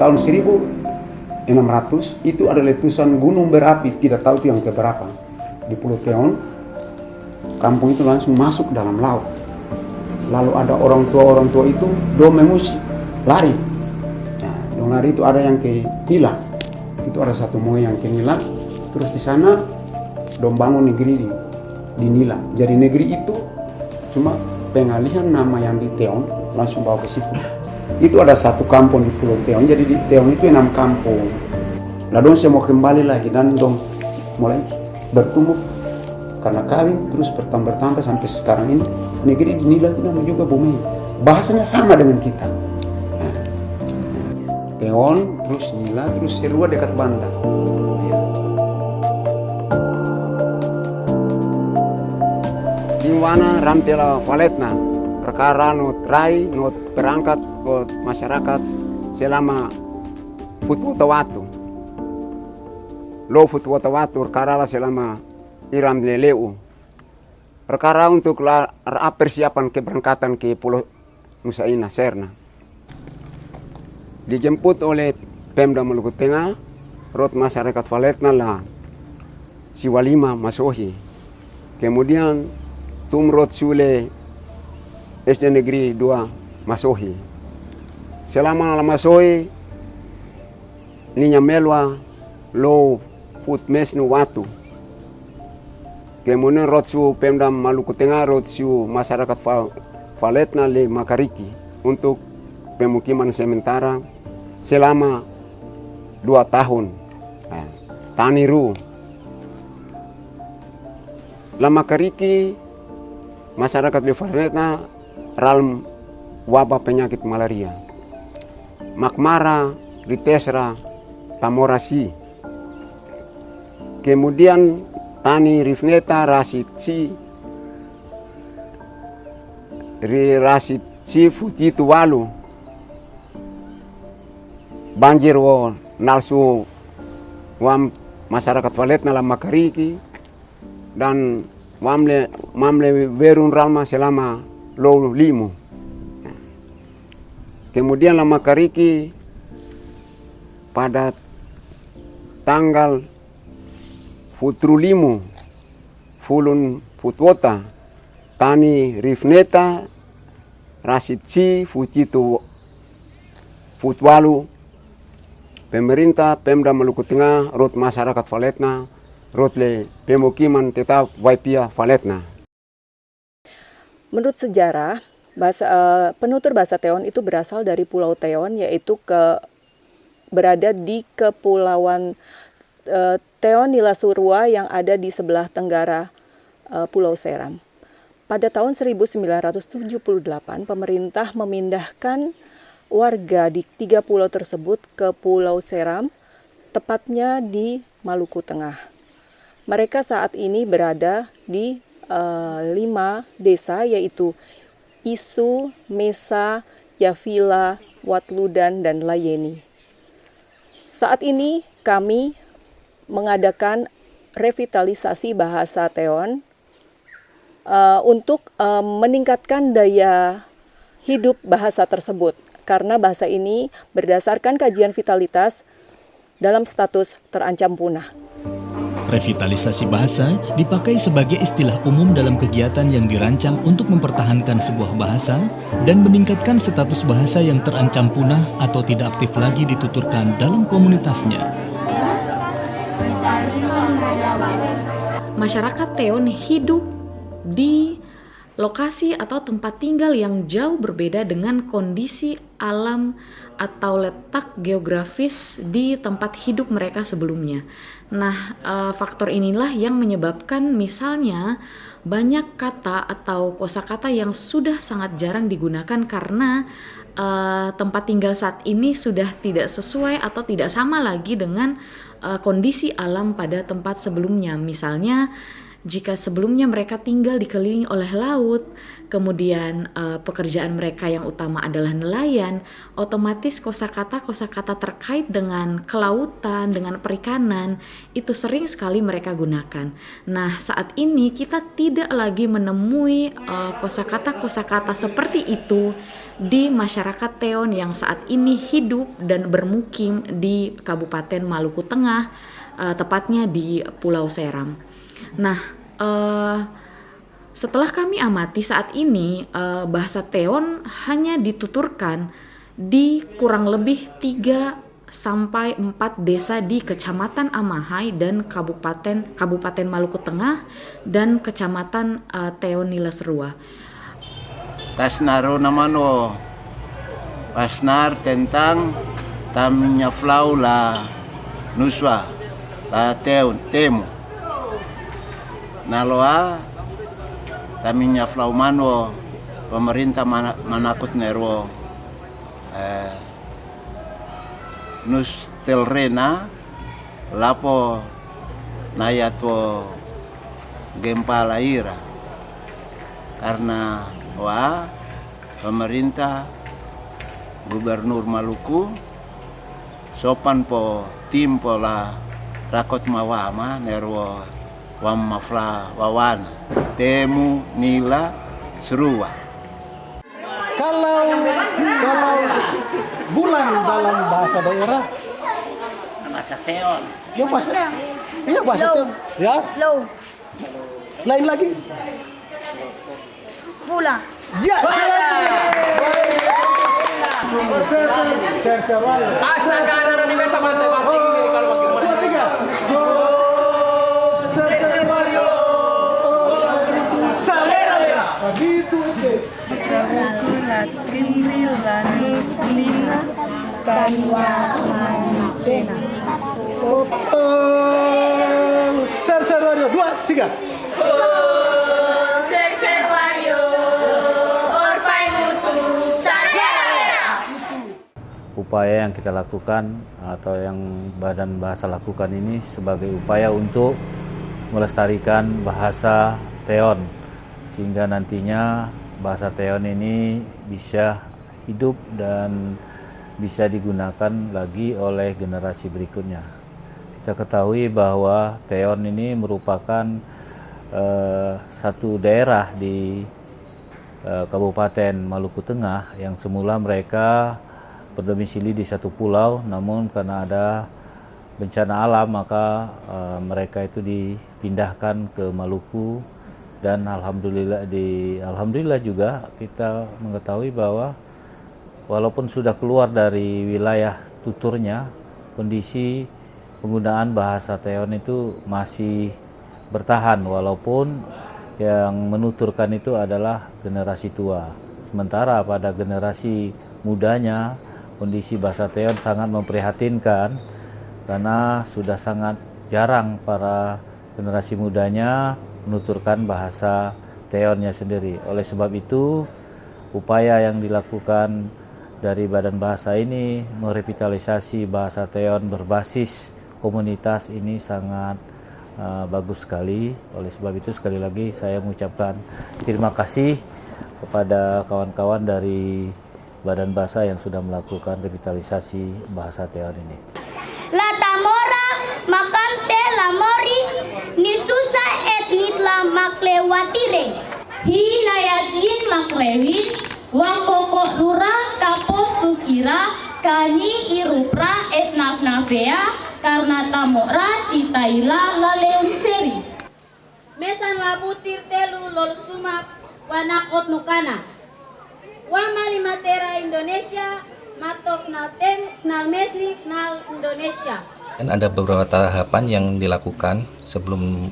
tahun 1600 itu ada letusan gunung berapi, tidak tahu itu yang keberapa di Pulau Teon. Kampung itu langsung masuk dalam laut. Lalu ada orang tua itu dong mengusir, lari. Nah, dong lari itu ada yang ke Nila. Itu ada satu moyang yang ke Nila. Terus di sana dong bangun negeri di Nila. Jadi negeri itu cuma pengalihan nama yang di Teon langsung bawa ke situ. Itu ada satu kampung di Pulau Teon. Jadi di Teon itu 6 kampung. Nah, dong saya mau kembali lagi dan dong mulai bertumbuh karena kawin terus bertambah sampai sekarang ini negeri di Nila itu namanya juga Bumi. Bahasanya sama dengan kita. Nah, Teon terus Nila terus Serua dekat Banda. Ya. Di mana Ramtela Valetna perkara not rai not perangkat buat masyarakat selama futwatu lo futwatu perkara selama Iram Leleu perkara untuk persiapan keberangkatan ke Pulau Nusa Inah Serna dijemput oleh Pemda Maluku Tengah rot masyarakat Valetna lah Siwalima Masohi kemudian tumrot Sule SD Negeri 2 Masohi. Selama Masohi ninya melwa lo put mesnu watu. Kemudian rotsu Pemda Maluku Tengah rotsu masyarakat Valetna le Makariki untuk pemukiman sementara selama 2 tahun. Taniru. La Makariki masyarakat di Valetna ralm wabah penyakit malaria. Makmara, Ritesra, Tamorasi. Kemudian Tani Rifneta, Rasidci, Fujitu Walu. Banjir wo nalsu wam masyarakat Valetna la Makariki dan mamle verun ralma selama lo limu. Kemudian la Makariki pada tanggal futrulimu fulun futwota Tani Rifneta Rasidci Fujitu Futwalu pemerintah Pemda Maluku Tengah rot masyarakat Valetna rot le pemukiman tetap Waipia Valetna. Menurut sejarah, penutur bahasa Teon itu berasal dari Pulau Teon, yaitu berada di kepulauan Teon Nila Surua yang ada di sebelah tenggara Pulau Seram. Pada tahun 1978, pemerintah memindahkan warga di 3 pulau tersebut ke Pulau Seram, tepatnya di Maluku Tengah. Mereka saat ini berada di 5 desa yaitu Isu, Mesa, Yavila, Watludan, dan Layeni. Saat ini kami mengadakan revitalisasi bahasa Teon untuk meningkatkan daya hidup bahasa tersebut karena bahasa ini berdasarkan kajian vitalitas dalam status terancam punah. Revitalisasi bahasa dipakai sebagai istilah umum dalam kegiatan yang dirancang untuk mempertahankan sebuah bahasa dan meningkatkan status bahasa yang terancam punah atau tidak aktif lagi dituturkan dalam komunitasnya. Masyarakat Teon hidup di lokasi atau tempat tinggal yang jauh berbeda dengan kondisi alam atau letak geografis di tempat hidup mereka sebelumnya. Nah, faktor inilah yang menyebabkan misalnya banyak kata atau kosakata yang sudah sangat jarang digunakan karena tempat tinggal saat ini sudah tidak sesuai atau tidak sama lagi dengan kondisi alam pada tempat sebelumnya. Misalnya Jika sebelumnya mereka tinggal dikelilingi oleh laut, kemudian pekerjaan mereka yang utama adalah nelayan, otomatis kosakata terkait dengan kelautan, dengan perikanan, itu sering sekali mereka gunakan. Nah, saat ini kita tidak lagi menemui kosakata seperti itu di masyarakat Teon yang saat ini hidup dan bermukim di Kabupaten Maluku Tengah, tepatnya di Pulau Seram. Nah, setelah kami amati saat ini bahasa Teon hanya dituturkan di kurang lebih 3 sampai 4 desa di Kecamatan Amahai dan Kabupaten Maluku Tengah dan Kecamatan Teon Nilasrua. Kasnaro namano pasnar tentang taminya flaula nuswa la Teon temu naloa taminya flaumano pemerintah manakut nerwo nus telrena lapo nayato gempa laira karena pemerintah Gubernur Maluku sopan po tim pola rakot mawama nerwo wamafla wawana temu nila serua. Kalau bulan dalam bahasa daerah Bahasa Teon. ya bahasa Teon ya Low, lain lagi Fula, ya Asa kanan di mesa pantai mati ini kalau makin begitu Kula, Trimbil, Lanus, Lima, Tanwa, Manapena. Serwario 2, 3 upaya yang kita lakukan atau yang Badan Bahasa lakukan ini sebagai upaya untuk melestarikan bahasa Teon sehingga nantinya bahasa Teon ini bisa hidup dan bisa digunakan lagi oleh generasi berikutnya. Kita ketahui bahwa Teon ini merupakan satu daerah di Kabupaten Maluku Tengah yang semula mereka berdomisili di satu pulau, namun karena ada bencana alam maka mereka itu dipindahkan ke Maluku dan alhamdulillah juga kita mengetahui bahwa walaupun sudah keluar dari wilayah tuturnya, kondisi penggunaan bahasa Teon itu masih bertahan walaupun yang menuturkan itu adalah generasi tua. Sementara pada generasi mudanya kondisi bahasa Teon sangat memprihatinkan karena sudah sangat jarang para generasi mudanya menuturkan bahasa Teonnya sendiri. Oleh sebab itu, upaya yang dilakukan dari Badan Bahasa ini merevitalisasi bahasa Teon berbasis komunitas ini sangat bagus sekali. Oleh sebab itu sekali lagi saya mengucapkan terima kasih kepada kawan-kawan dari Badan Bahasa yang sudah melakukan revitalisasi bahasa Teon ini. La tamora makante la mori nisusa etnitla maklewatire. Hinayatin maklewin wang pokok dura kapot susira kani irupra etnafnafea karena tamora titaila laleun seri. Mesan labutir telu lol sumap wanakot nukana. Wama limatera Indonesia, matof naltem, nal mesli, nal Indonesia. Dan ada beberapa tahapan yang dilakukan sebelum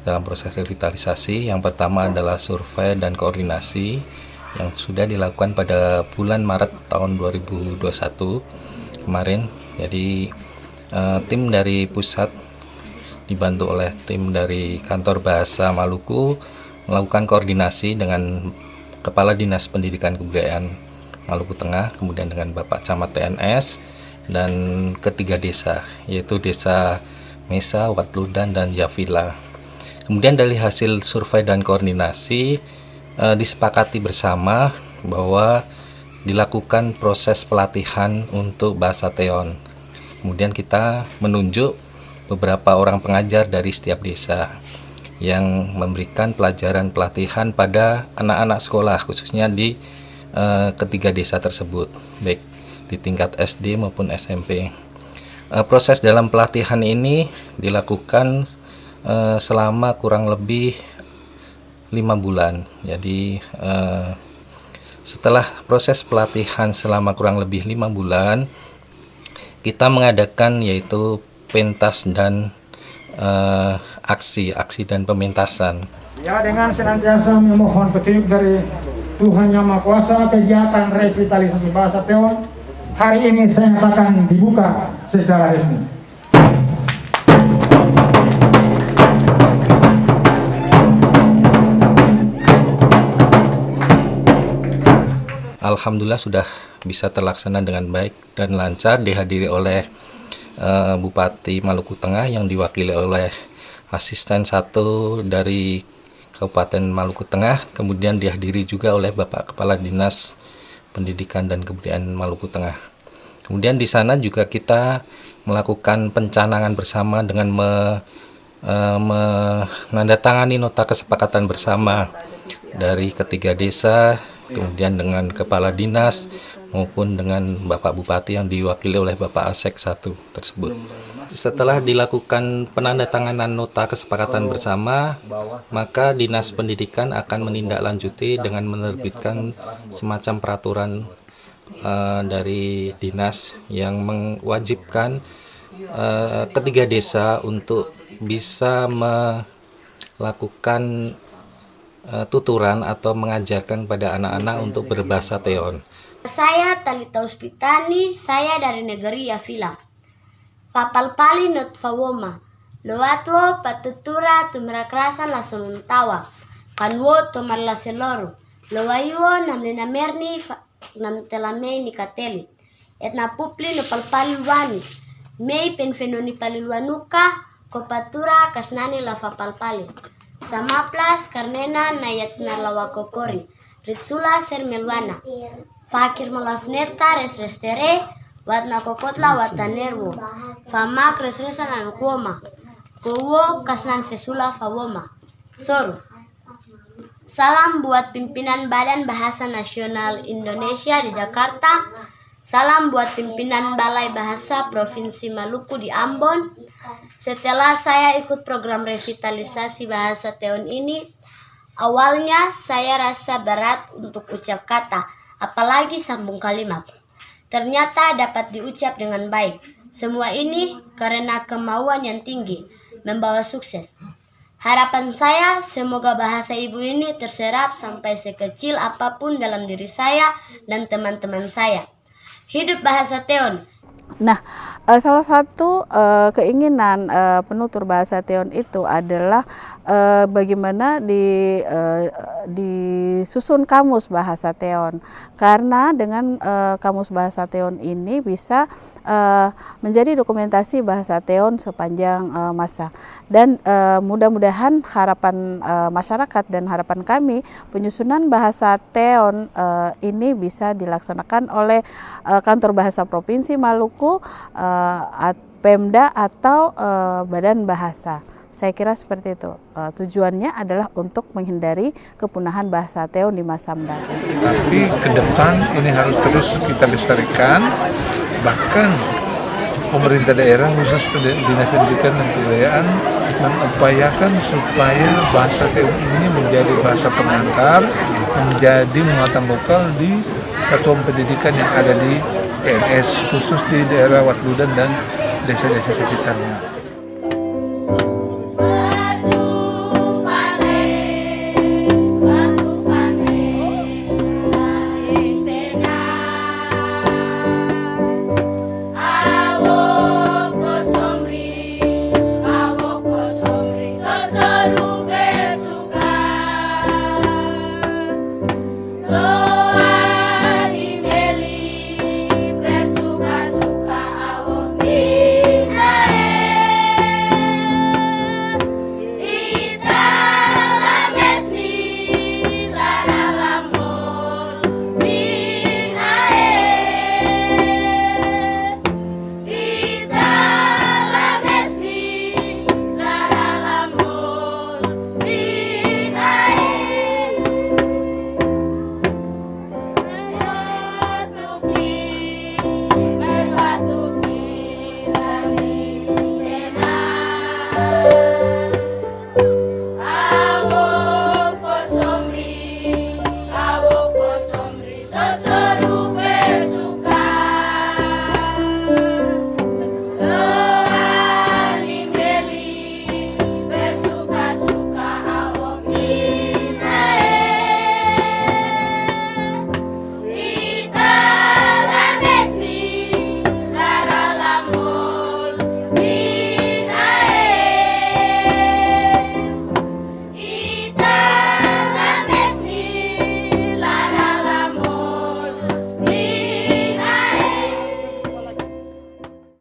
dalam proses revitalisasi. Yang pertama adalah survei dan koordinasi yang sudah dilakukan pada bulan Maret tahun 2021 kemarin. Jadi tim dari pusat dibantu oleh tim dari Kantor Bahasa Maluku melakukan koordinasi dengan Kepala Dinas Pendidikan Kebudayaan Maluku Tengah, kemudian dengan Bapak Camat TNS, dan ketiga desa, yaitu Desa Mesa, Watludan, dan Yavila. Kemudian dari hasil survei dan koordinasi disepakati bersama bahwa dilakukan proses pelatihan untuk bahasa Teon. Kemudian kita menunjuk beberapa orang pengajar dari setiap desa yang memberikan pelajaran pelatihan pada anak-anak sekolah, khususnya di ketiga desa tersebut, baik di tingkat SD maupun SMP. Proses dalam pelatihan ini dilakukan selama kurang lebih 5 bulan. Jadi setelah proses pelatihan selama kurang lebih 5 bulan, kita mengadakan yaitu pentas dan aksi dan pementasan. Ya, dengan senantiasa memohon petunjuk dari Tuhan Yang Maha Kuasa, kegiatan revitalisasi bahasa Teon hari ini saya nyatakan dibuka secara resmi. Alhamdulillah sudah bisa terlaksana dengan baik dan lancar, dihadiri oleh Bupati Maluku Tengah yang diwakili oleh asisten 1 dari Kabupaten Maluku Tengah, kemudian dihadiri juga oleh Bapak Kepala Dinas Pendidikan dan Kebudayaan Maluku Tengah. Kemudian di sana juga kita melakukan pencanangan bersama dengan menandatangani nota kesepakatan bersama dari ketiga desa, kemudian dengan Kepala Dinas maupun dengan Bapak Bupati yang diwakili oleh Bapak Asek 1 tersebut. Setelah dilakukan penandatanganan nota kesepakatan bersama, maka Dinas Pendidikan akan menindaklanjuti dengan menerbitkan semacam peraturan dari dinas yang mewajibkan ketiga desa untuk bisa melakukan tuturan atau mengajarkan pada anak-anak untuk berbahasa Teon. Saya Talita Uspitani, saya dari negeri Yafila. Papalpali not fawoma, loatwo patutura tumrakrasan la soluntawa, kanwo tomar la seloru, lowaywo namlena merni nam telame ni kateli, etna pupli no palpali wani, mei penfenoni palilwanuka, kopatura kasnani la papalpali. Samaplas karnena nayatsna lawakokori, ritsula sermelwana, fakir malafneta resrestere, watna kokotla watanerwo, famak resresan anukuoma, kowo kasnan fesula fawoma. Soru. Salam buat pimpinan Badan Bahasa Nasional Indonesia di Jakarta. Salam buat pimpinan Balai Bahasa Provinsi Maluku di Ambon. Setelah saya ikut program revitalisasi bahasa Teon ini, awalnya saya rasa berat untuk ucap kata, apalagi sambung kalimat. Ternyata dapat diucap dengan baik. Semua ini karena kemauan yang tinggi, membawa sukses. Harapan saya semoga bahasa ibu ini terserap sampai sekecil apapun dalam diri saya dan teman-teman saya. Hidup bahasa Teon. Nah, salah satu keinginan penutur bahasa Teon itu adalah bagaimana disusun kamus bahasa Teon, karena dengan kamus bahasa Teon ini bisa menjadi dokumentasi bahasa Teon sepanjang masa. Dan mudah-mudahan harapan masyarakat dan harapan kami, penyusunan bahasa Teon ini bisa dilaksanakan oleh Kantor Bahasa Provinsi Maluku, Pemda atau Badan Bahasa. Saya kira seperti itu. Tujuannya adalah untuk menghindari kepunahan bahasa Teon di masa mendatang. Tapi ke depan ini harus terus kita lestarikan, bahkan pemerintah daerah khusus Dinas Pendidikan dan Kebudayaan mengupayakan supaya bahasa Teon ini menjadi bahasa pengantar, menjadi muatan lokal di satuan pendidikan yang ada di PNS, khusus di daerah Watludan dan desa-desa sekitarnya.